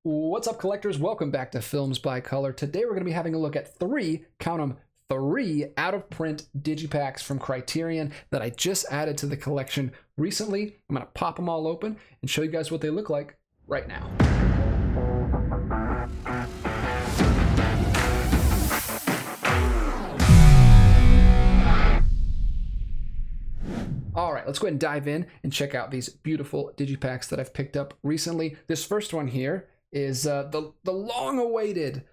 What's up, collectors? Welcome back to Films by Color. Today we're going to be having a look at count them, three out-of-print digipacks from Criterion that I just added to the collection recently. I'm going to pop them all open and show you guys what they look like right now. All right, let's go ahead and dive in and check out these beautiful digipacks that I've picked up recently. This first one here is the long-awaited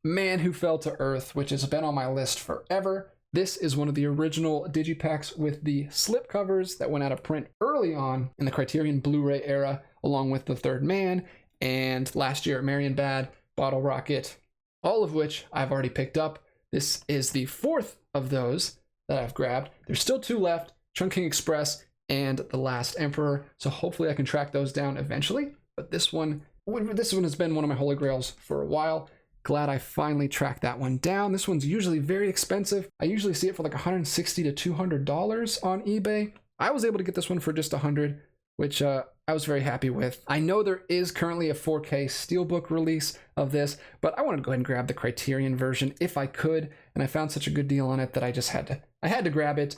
Man Who Fell to Earth, which has been on my list forever. This is one of the original digipacks with the slip covers that went out of print early on in the Criterion Blu-ray era, along with The Third Man, and last year Marion Bad, Bottle Rocket, all of which I've already picked up. This is the fourth of those that I've grabbed. There's still two left, Chungking Express and The Last Emperor, so hopefully I can track those down eventually. But this one has been one of my holy grails for a while. Glad I finally tracked that one down. This one's usually very expensive. I usually see it for like $160 to $200 on eBay. I was able to get this one for just $100, which I was very happy with. I know there is currently a 4K Steelbook release of this, but I wanted to go ahead and grab the Criterion version if I could, and I found such a good deal on it that I had to grab it.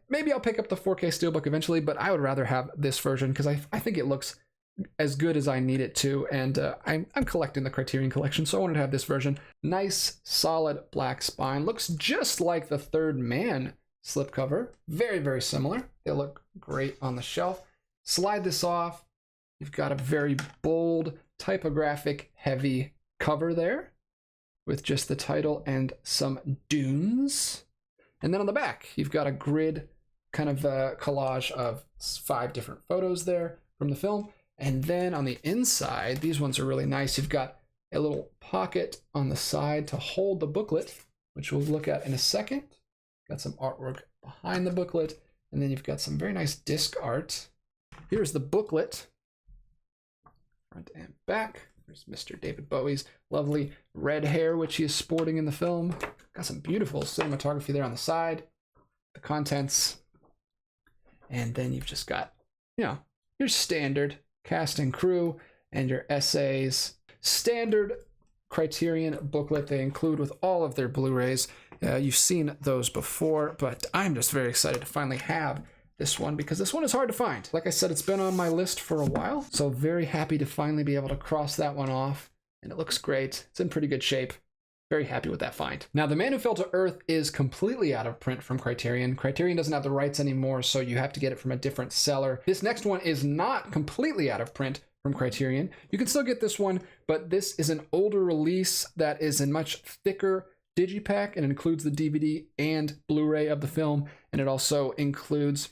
Maybe I'll pick up the 4K Steelbook eventually, but I would rather have this version because I think it looks as good as I need it to, and I'm collecting the Criterion collection, so I wanted to have this version. Nice, solid black spine. Looks just like The Third Man slipcover. Very, very similar. They look great on the shelf. Slide this off. You've got a very bold, typographic, heavy cover there with just the title and some dunes. And then on the back, you've got a grid kind of collage of 5 different photos there from the film. And then on the inside, these ones are really nice. You've got a little pocket on the side to hold the booklet, which we'll look at in a second. Got some artwork behind the booklet, and then you've got some very nice disc art. Here's the booklet, front and back. There's Mr. David Bowie's lovely red hair, which he is sporting in the film. Got some beautiful cinematography there on the side, the contents, and then you've just got, your standard cast and crew and your essays. Standard Criterion booklet they include with all of their Blu-rays. You've seen those before, but I'm just very excited to finally have this one because this one is hard to find. Like I said, it's been on my list for a while, so very happy to finally be able to cross that one off, and it looks great. It's in pretty good shape. Very happy with that find. Now, The Man Who Fell to Earth is completely out of print from Criterion. Criterion doesn't have the rights anymore, so you have to get it from a different seller. This next one is not completely out of print from Criterion. You can still get this one, but this is an older release that is a much thicker digipack, and it includes the DVD and Blu-ray of the film, and it also includes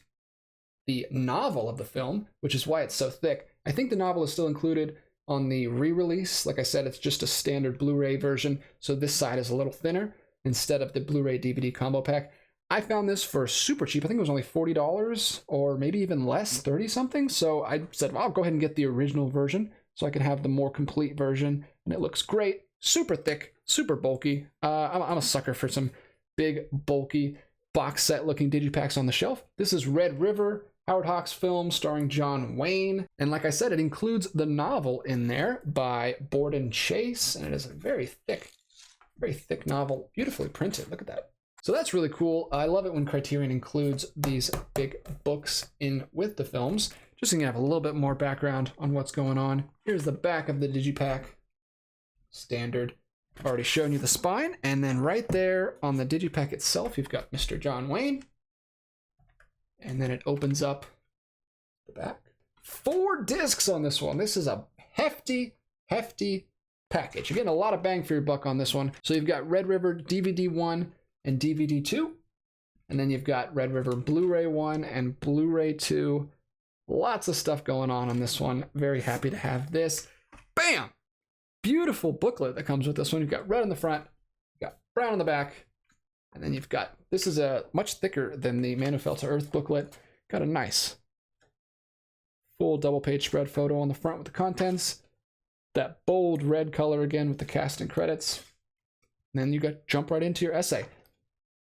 the novel of the film, which is why it's so thick. I think the novel is still included on the re-release. Like I said, it's just a standard Blu-ray version, so this side is a little thinner instead of the Blu-ray DVD combo pack. I found this for super cheap. I think it was only $40 or maybe even less, 30 something. So I said, well, I'll go ahead and get the original version so I can have the more complete version, and it looks great. Super thick, super bulky. I'm a sucker for some big, bulky box set looking digipacks on the shelf. This is Red River, Howard Hawks film starring John Wayne. And like I said, it includes the novel in there by Borden Chase. And it is a very thick novel, beautifully printed. Look at that. So that's really cool. I love it when Criterion includes these big books in with the films. Just so you can have a little bit more background on what's going on. Here's the back of the digipack. Standard. I've already shown you the spine. And then right there on the digipack itself, you've got Mr. John Wayne. And then it opens up the back. 4 discs on this one. This is a hefty package. You're getting a lot of bang for your buck on this one. So you've got Red River DVD 1 and DVD 2. And then you've got Red River Blu-ray 1 and Blu-ray 2. Lots of stuff going on this one. Very happy to have this. Bam! Beautiful booklet that comes with this one. You've got red on the front, you've got brown on the back, and then you've got, this is a much thicker than the Man Who Fell to Earth booklet. Got a nice full double page spread photo on the front with the contents. That bold red color again with the cast and credits. And then you jump right into your essay.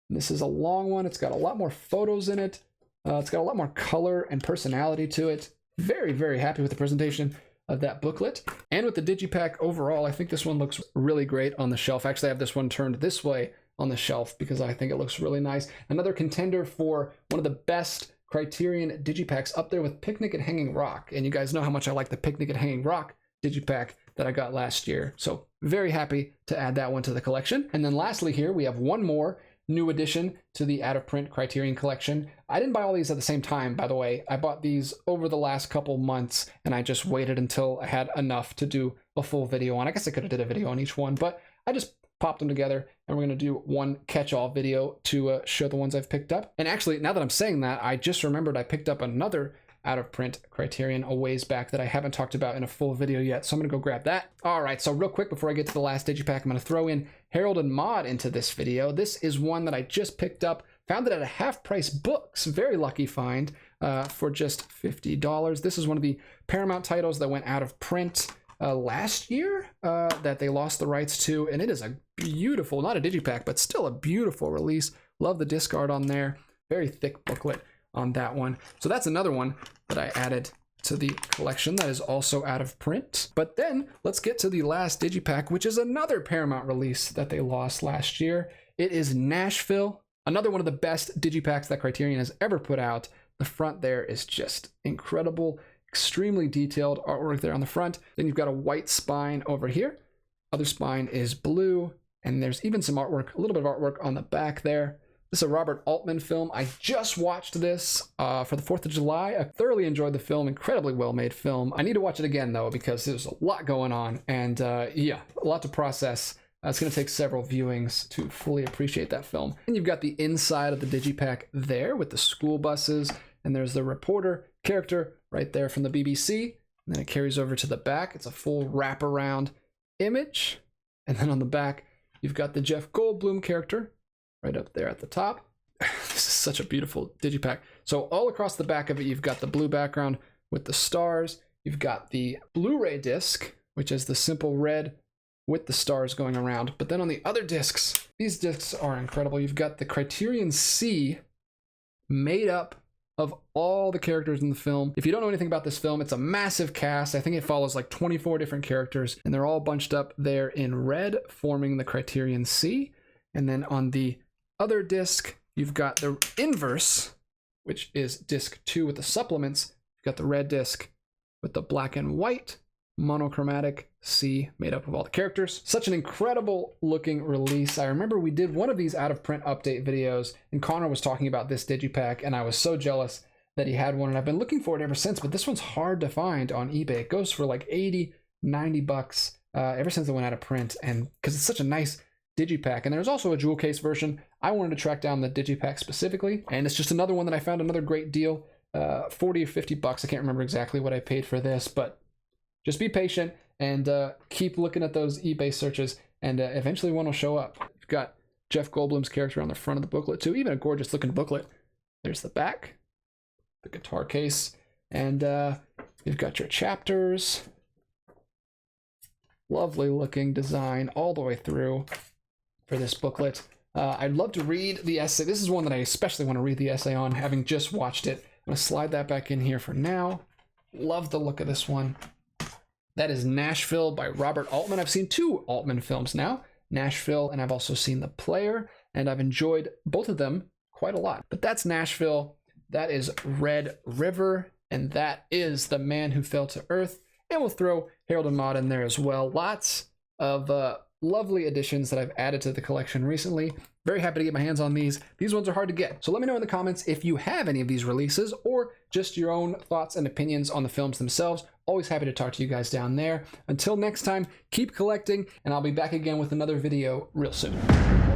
And this is a long one. It's got a lot more photos in it. It's got a lot more color and personality to it. Very, very happy with the presentation. of that booklet. And with the digipack overall, I think this one looks really great on the shelf. Actually, I have this one turned this way on the shelf because I think it looks really nice. Another contender for one of the best Criterion digipacks, up there with Picnic at Hanging Rock. And you guys know how much I like the Picnic at Hanging Rock digipack that I got last year. So very happy to add that one to the collection. And then lastly here, we have one more new addition to the Out of Print Criterion collection. I didn't buy all these at the same time, by the way. I bought these over the last couple months, and I just waited until I had enough to do a full video on. I guess I could have did a video on each one, but I just popped them together, and we're going to do one catch-all video to show the ones I've picked up. And actually, now that I'm saying that, I just remembered I picked up another Out of Print Criterion a ways back that I haven't talked about in a full video yet, so I'm gonna go grab that. All right, so real quick before I get to the last digipack, I'm gonna throw in Harold and Maude into this video. This is one that I just picked up, found it at a half-price books, very lucky find, for just $50. This is one of the Paramount titles that went out of print last year that they lost the rights to, and it is a beautiful, not a digipack, but still a beautiful release. Love the disc art on there, very thick booklet on that one. So that's another one that I added to the collection that is also out of print. But then let's get to the last digipack, which is another Paramount release that they lost last year. It is Nashville, another one of the best digipacks that Criterion has ever put out. The front there is just incredible, extremely detailed artwork there on the front. Then you've got a white spine over here. Other spine is blue, and there's even some artwork, a little bit of artwork on the back there. This is a Robert Altman film. I just watched this for the 4th of July. I thoroughly enjoyed the film, incredibly well-made film. I need to watch it again though, because there's a lot going on, and yeah, a lot to process. It's gonna take several viewings to fully appreciate that film. And you've got the inside of the digipack there with the school buses, and there's the reporter character right there from the BBC. And then it carries over to the back. It's a full wraparound image. And then on the back, you've got the Jeff Goldblum character right up there at the top. This is such a beautiful digipack. So all across the back of it, you've got the blue background with the stars. You've got the Blu-ray disc, which is the simple red with the stars going around. But then on the other discs, these discs are incredible. You've got the Criterion C made up of all the characters in the film. If you don't know anything about this film, it's a massive cast. I think it follows like 24 different characters, and they're all bunched up there in red, forming the Criterion C. And then on the other disc, you've got the inverse, which is disc 2 with the supplements. You've got the red disc with the black and white monochromatic C made up of all the characters. Such an incredible looking release. I remember we did one of these out of print update videos, and Connor was talking about this digipack, and I was so jealous that he had one, and I've been looking for it ever since, but this one's hard to find on eBay. It goes for like 80, 90 bucks ever since it went out of print, and because it's such a nice digipack. And there's also a jewel case version. I wanted to track down the digipack specifically, and it's just another one that I found, another great deal, 40 or 50 bucks. I can't remember exactly what I paid for this, but just be patient and keep looking at those eBay searches, and eventually one will show up. You've got Jeff Goldblum's character on the front of the booklet too, even a gorgeous looking booklet. There's the back, the guitar case, and you've got your chapters. Lovely looking design all the way through for this booklet. I'd love to read the essay. This is one that I especially want to read the essay on, having just watched it. I'm gonna slide that back in here for now. Love the look of this one. That is Nashville by Robert Altman. I've seen 2 Altman films now, Nashville, and I've also seen The Player, and I've enjoyed both of them quite a lot. But that's Nashville, that is Red River, and that is The Man Who Fell to Earth. And we'll throw Harold and Maude in there as well. Lots of lovely additions that I've added to the collection recently. Very happy to get my hands on these. These ones are hard to get. So let me know in the comments if you have any of these releases or just your own thoughts and opinions on the films themselves. Always happy to talk to you guys down there. Until next time, keep collecting, and I'll be back again with another video real soon.